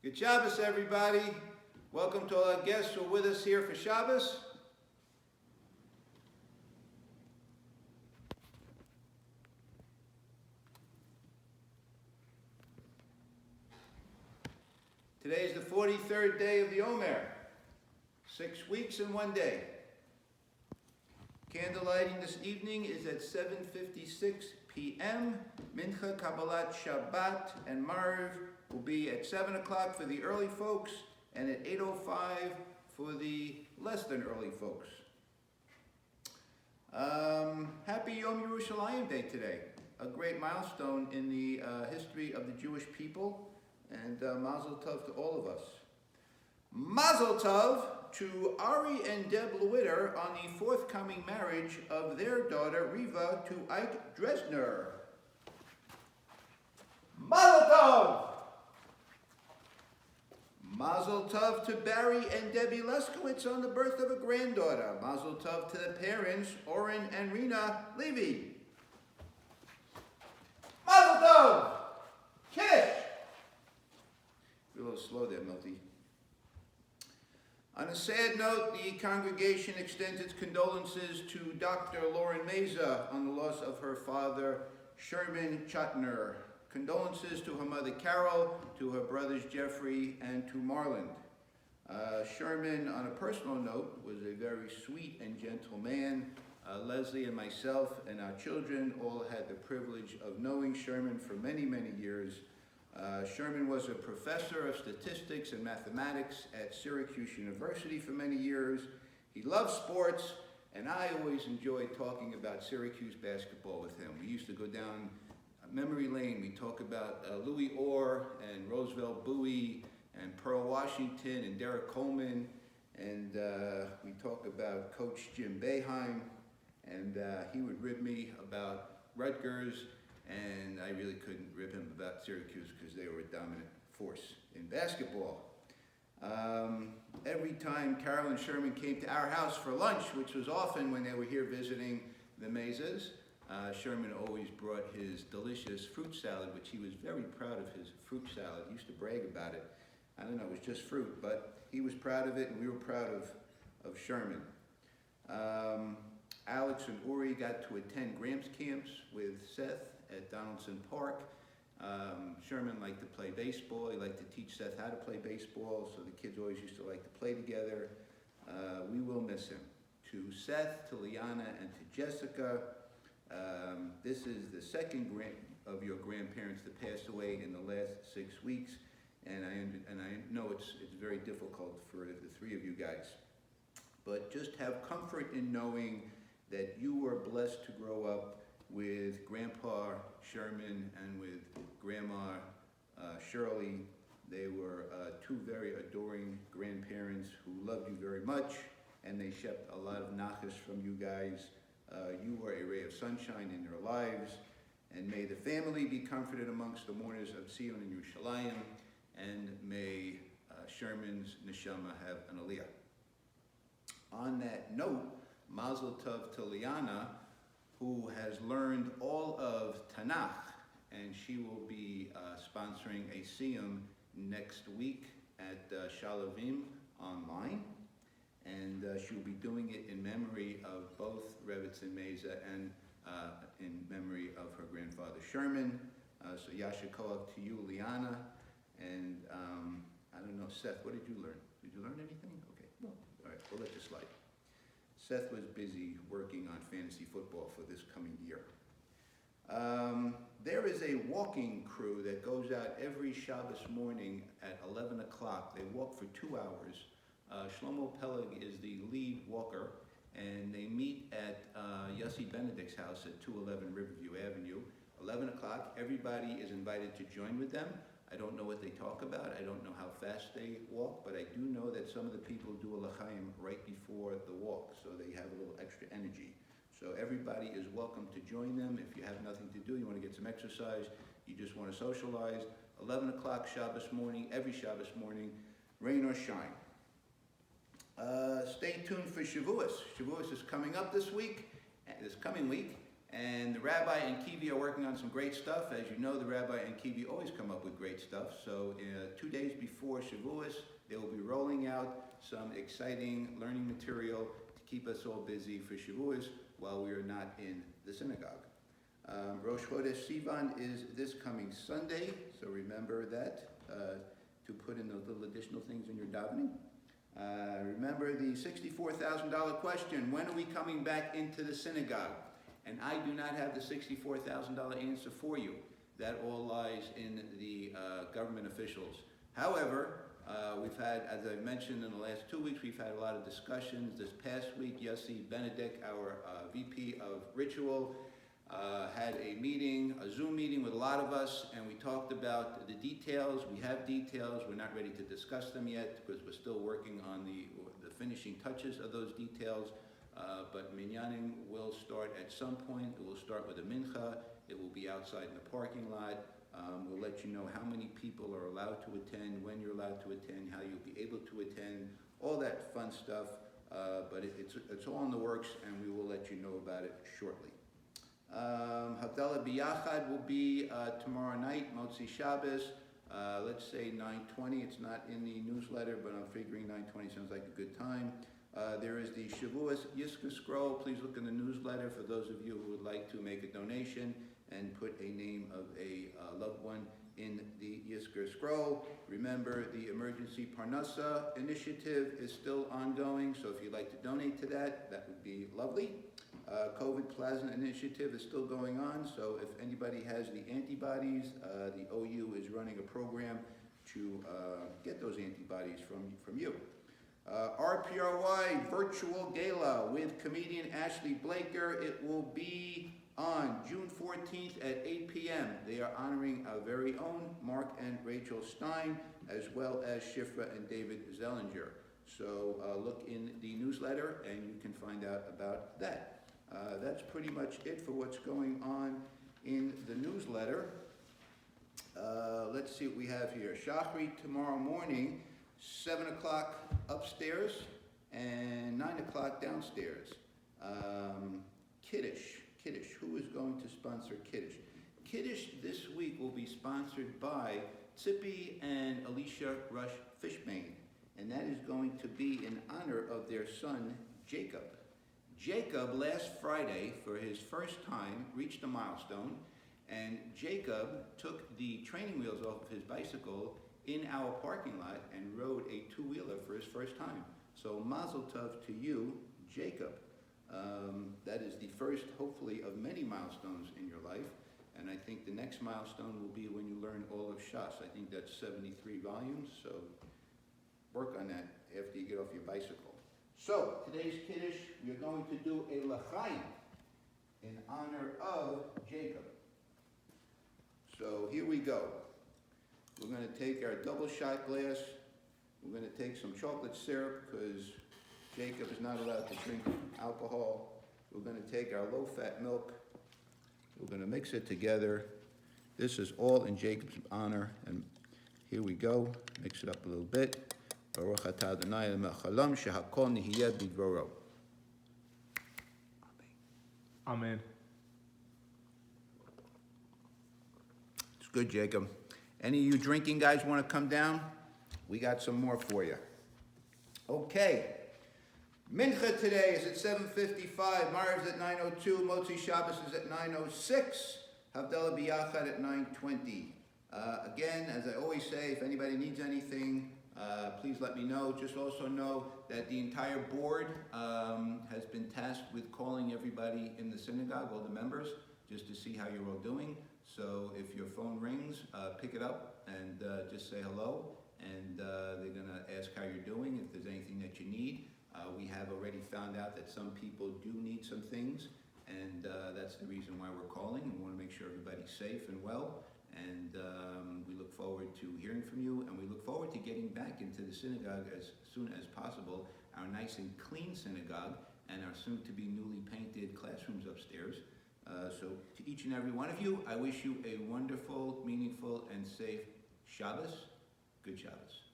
Good Shabbos, everybody. Welcome to all our guests who are with us here for Shabbos. Today is the 43rd day of the Omer. 6 weeks and 1 day. Candlelighting this evening is at 7:56 p.m. Mincha, Kabbalat, Shabbat, and Marv will be at 7 o'clock for the early folks and at 8:05 for the less than early folks. Happy Yom Yerushalayim Day today. A great milestone in the history of the Jewish people, and Mazel Tov to all of us. Mazel Tov to Ari and Deb Lewitter on the forthcoming marriage of their daughter Riva to Ike Dresner. Mazel Tov! Mazel Tov to Barry and Debbie Leskowitz on the birth of a granddaughter. Mazel Tov to the parents, Oren and Rena Levy. Mazel Tov! Kiss! Be a little slow there, Milty. On a sad note, the congregation extends its condolences to Dr. Lauren Meza on the loss of her father, Sherman Chotner. Condolences to her mother, Carol, to her brothers, Jeffrey, and to Marland. Sherman, on a personal note, was a very sweet and gentle man. Leslie and myself and our children all had the privilege of knowing Sherman for many, many years. Sherman was a professor of statistics and mathematics at Syracuse University for many years. He loved sports, and I always enjoyed talking about Syracuse basketball with him. We used to go down memory lane. We talk about Louis Orr and Roosevelt Bowie and Pearl Washington and Derek Coleman, and we talk about Coach Jim Boeheim, and he would rib me about Rutgers, and I really couldn't rib him about Syracuse because they were a dominant force in basketball. Every time Carol and Sherman came to our house for lunch, which was often when they were here visiting the Mezas, Sherman always brought his delicious fruit salad, which he was very proud of his fruit salad. He used to brag about it. I don't know, it was just fruit, but he was proud of it, and we were proud of Sherman. Alex and Uri got to attend Gramps camps with Seth at Donaldson Park. Sherman liked to play baseball. He liked to teach Seth how to play baseball, so the kids always used to like to play together. We will miss him. To Seth, to Liana, and to Jessica, this is the second of your grandparents that passed away in the last 6 weeks, and I know it's very difficult for the three of you guys. But just have comfort in knowing that you were blessed to grow up with Grandpa Sherman and with Grandma Shirley. They were two very adoring grandparents who loved you very much, and they shipped a lot of nachas from you guys. You were a ray of sunshine in their lives, and may the family be comforted amongst the mourners of Zion and Yerushalayim, and may Sherman's neshama have an aliyah. On that note, Mazel Tov to Liana, who has learned all of Tanakh, and she will be sponsoring a siyum next week at Shalavim online. And she will be doing it in memory of both Rebbetzin Meza and in memory of her grandfather Sherman. So Yasha Koach to you, Liana. And I don't know, Seth, what did you learn? Did you learn anything? Okay, no. All right, we'll let you slide. Seth was busy working on fantasy football for this coming year. There is a walking crew that goes out every Shabbos morning at 11 o'clock. They walk for 2 hours. Shlomo Peleg is the lead walker, and they meet at Yossi Benedict's house at 211 Riverview Avenue. 11 o'clock, everybody is invited to join with them. I don't know what they talk about. I don't know how fast they walk, but I do know that some of the people do a l'chaim right before the walk, so they have a little extra energy. So everybody is welcome to join them. If you have nothing to do, you want to get some exercise, you just want to socialize, 11 o'clock Shabbos morning, every Shabbos morning, rain or shine. Stay tuned for Shavuos. Shavuos is coming up this coming week, And the rabbi and Kivi are working on some great stuff. As you know, the rabbi and Kivi always come up with great stuff. So 2 days before Shavuos, they will be rolling out some exciting learning material to keep us all busy for Shavuos while we are not in the synagogue. Rosh Chodesh Sivan is this coming Sunday, so remember that to put in those little additional things in your davening. Remember the $64,000 question, when are we coming back into the synagogue? And I do not have the $64,000 answer for you. That all lies in the government officials. However, we've had, as I mentioned in the last 2 weeks, we've had a lot of discussions. This past week, Yossi Benedict, our VP of Ritual, had a meeting, a Zoom meeting with a lot of us, and we talked about the details. We have details. We're not ready to discuss them yet because we're still working on the finishing touches of those details. But Minyanim will start at some point. It will start with a mincha. It will be outside in the parking lot. We'll let you know how many people are allowed to attend, when you're allowed to attend, how you'll be able to attend, all that fun stuff. But it's all in the works, and we will let you know about it shortly. Havdalah B'Yachad will be tomorrow night, Motzi Shabbos. Let's say 9:20. It's not in the newsletter, but I'm figuring 9:20 sounds like a good time. There is the Shavuos Yizkor scroll. Please look in the newsletter for those of you who would like to make a donation and put a name of a loved one in the Yizkor scroll. Remember, the Emergency Parnassa initiative is still ongoing, so if you'd like to donate to that, that would be lovely. COVID Plasma Initiative is still going on, so if anybody has the antibodies, the OU is running a program to get those antibodies from you. RPRY Virtual Gala with comedian Ashley Blaker. It will be on June 14th at 8 p.m. They are honoring our very own Mark and Rachel Stein, as well as Shifra and David Zellinger. So look in the newsletter and you can find out about that. That's pretty much it for what's going on in the newsletter. Let's see what we have here. Shachri tomorrow morning, 7 o'clock upstairs and 9 o'clock downstairs. Kiddush. Who is going to sponsor Kiddush? Kiddush this week will be sponsored by Tzipi and Alicia Rush Fishbane, and that is going to be in honor of their son, Jacob. Jacob, last Friday, for his first time, reached a milestone, and Jacob took the training wheels off of his bicycle in our parking lot and rode a two-wheeler for his first time. So mazel tov to you, Jacob. That is the first, hopefully, of many milestones in your life, and I think the next milestone will be when you learn all of Shas. I think that's 73 volumes, so work on that after you get off your bicycle. So, today's Kiddush, we're going to do a l'chaim in honor of Jacob. So, here we go. We're going to take our double shot glass. We're going to take some chocolate syrup because Jacob is not allowed to drink alcohol. We're going to take our low-fat milk. We're going to mix it together. This is all in Jacob's honor. And here we go. Mix it up a little bit. Baruch atah Adonai el-Melech shehakol nihiyeh b'dvoro. Amen. It's good, Jacob. Any of you drinking guys want to come down? We got some more for you. Okay. Mincha today is at 7:55. Mariv's at 9:02. Motzi Shabbos is at 9:06. Havdalah B'Yachad at 9:20. Again, as I always say, if anybody needs anything, please let me know. Just also know that the entire board has been tasked with calling everybody in the synagogue, all the members, just to see how you're all doing. So if your phone rings, pick it up and just say hello. And they're going to ask how you're doing, if there's anything that you need. We have already found out that some people do need some things, and that's the reason why we're calling. We want to make sure everybody's safe and well. And we look forward to hearing from you, and we look forward to getting back into the synagogue as soon as possible, our nice and clean synagogue, and our soon-to-be newly painted classrooms upstairs. So to each and every one of you, I wish you a wonderful, meaningful, and safe Shabbos. Good Shabbos.